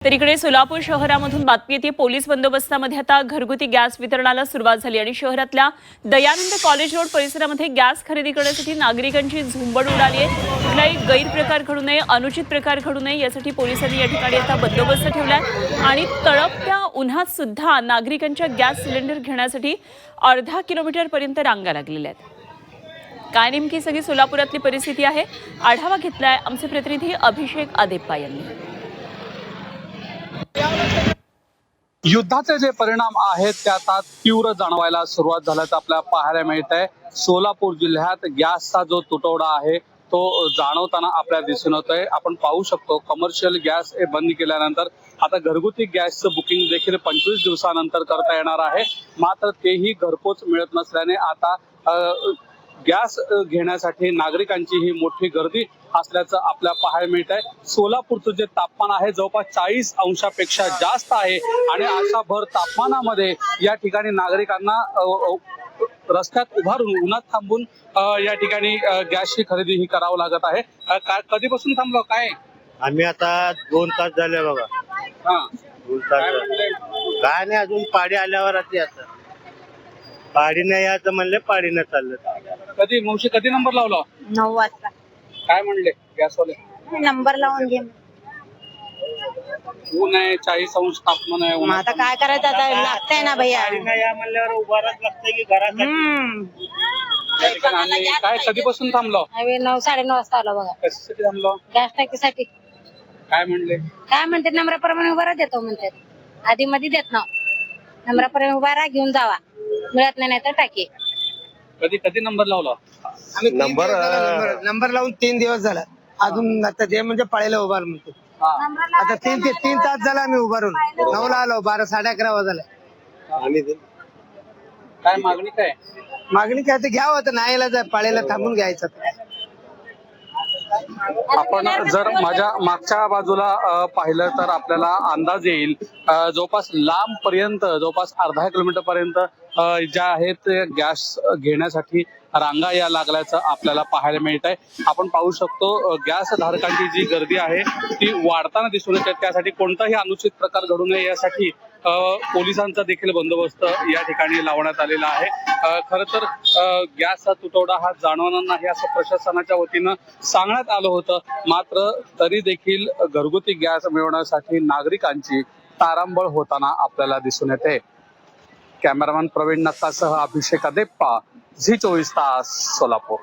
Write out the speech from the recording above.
तर इकडे सोलापूर शहरामधून बातमी येते पोलीस बंदोबस्तामध्ये आता घरगुती गॅस वितरणाला सुरुवात झाली आणि शहरातल्या दयानंद कॉलेज रोड परिसरामध्ये गॅस खरेदी करण्यासाठी नागरिकांची झुंबड उडाली आहे। कुठलाही गैरप्रकार घडू नये, अनुचित प्रकार घडू नये यासाठी पोलिसांनी या ठिकाणी आता बंदोबस्त ठेवलाय आणि तळपत्या उन्हात सुद्धा नागरिकांच्या गॅस सिलेंडर घेण्यासाठी अर्धा किलोमीटर पर्यंत रांगा लागलेल्या आहेत। काय नेमकी सगळी सोलापुरातली परिस्थिती आहे, आढावा घेतलाय आमचे प्रतिनिधी अभिषेक आदेप्पा यांनी। युद्धाचे जे परिणाम आहेत ते आता तीव्र जाणवायला सुरुवात झाल्याचं आपल्याला पाहायला मिळत आहे। सोलापूर जिल्ह्यात गॅसचा जो तुटवडा आहे तो जाणवताना आपल्याला दिसून येतोय। आपण पाहू शकतो कमर्शियल गॅस हे बंद केल्यानंतर आता घरगुती गॅसचं बुकिंग देखील 25 दिवसानंतर करता येणार आहे। मात्र तेही घरपोच मिळत नसल्याने आता गॅस घेण्यासाठी नागरिकांची ही मोठी गर्दी असल्याचं आपल्याला पाहायला मिळत आहे। सोलापूरचं जे तापमान आहे जवळपास 40 अंशापेक्षा जास्त आहे आणि अशा भर तापमानामध्ये या ठिकाणी नागरिकांना रस्त्यात उभारून उन्हात थांबून या ठिकाणी गॅसची खरेदी ही करावं लागत आहे। कधीपासून थांबलो काय? आम्ही आता 2 तास झाले बघा। हा 2 तास काय नाही, अजून पाडी आल्यावर आता पाडी नाही यायचं म्हणले, पाडीनं चाललं। कधी मावशी कधी नंबर लावला? 9 वाजता काय म्हणले गॅसवाले? नंबर लावून घे। ऊन आहे, 40 अंश तापमान आहे। मग आता काय करायचं, आता लागतंय ना भैया। पाडी नाही या म्हणल्यावर उभारच लागतंय की घरात। या ठिकाणी आणि काय कधीपासून थांबलो? आम्ही 9 साडेनऊ वाजता आलो बघा। कशासाठी थांबलो? गॅस टाकीसाठी। काय म्हणले? काय म्हणते, नंबराप्रमाणे उभा देतो म्हणतात, आधी मध्ये देत ना। नंबराप्रमाणे उभा राहा, घेऊन जावा, मिळत नाही तर टाकी। कधी नंबर लावला? नंबर लावून 3 दिवस झाला, अजून आता जे म्हणजे पळायला उभार म्हणतो। आता 3 तास झाला आम्ही उभारून, 9ला आलो, 12 साडे 11 वाजला। आणि काय मागणी काय? मागणी काय ते घ्यावं, तर नाही जाय पळायला थांबून घ्यायचं। आपण जर माझ्या मागच्या बाजूला पाहिलं तर आपल्याला अंदाज येईल जवळपास लांब पर्यंत, जवळपास अर्धा किलोमीटर पर्यंत ज्या आहेत गॅस घेण्यासाठी रांगा या लागल्याचं आपल्याला पाहायला मिळत आहे। आपण पाहू शकतो गॅस धारकांची जी गर्दी आहे ती वाढताना दिसून येते। त्यासाठी कोणताही अनुचित प्रकार घडू नये यासाठी पोलिसांचा देखील बंदोबस्त या ठिकाणी लावण्यात आलेला आहे। खरं तर गॅसचा तुटवडा हा जाणवणार नाही असं प्रशासनाच्या वतीनं सांगण्यात आलं होतं, मात्र तरी देखील घरगुती गॅस मिळवण्यासाठी नागरिकांची तारांबळ होताना आपल्याला दिसून येते। कॅमेरामॅन प्रवीण नक्कासह अभिषेक आदेप्पा, झी 24 तास, सोलापूर।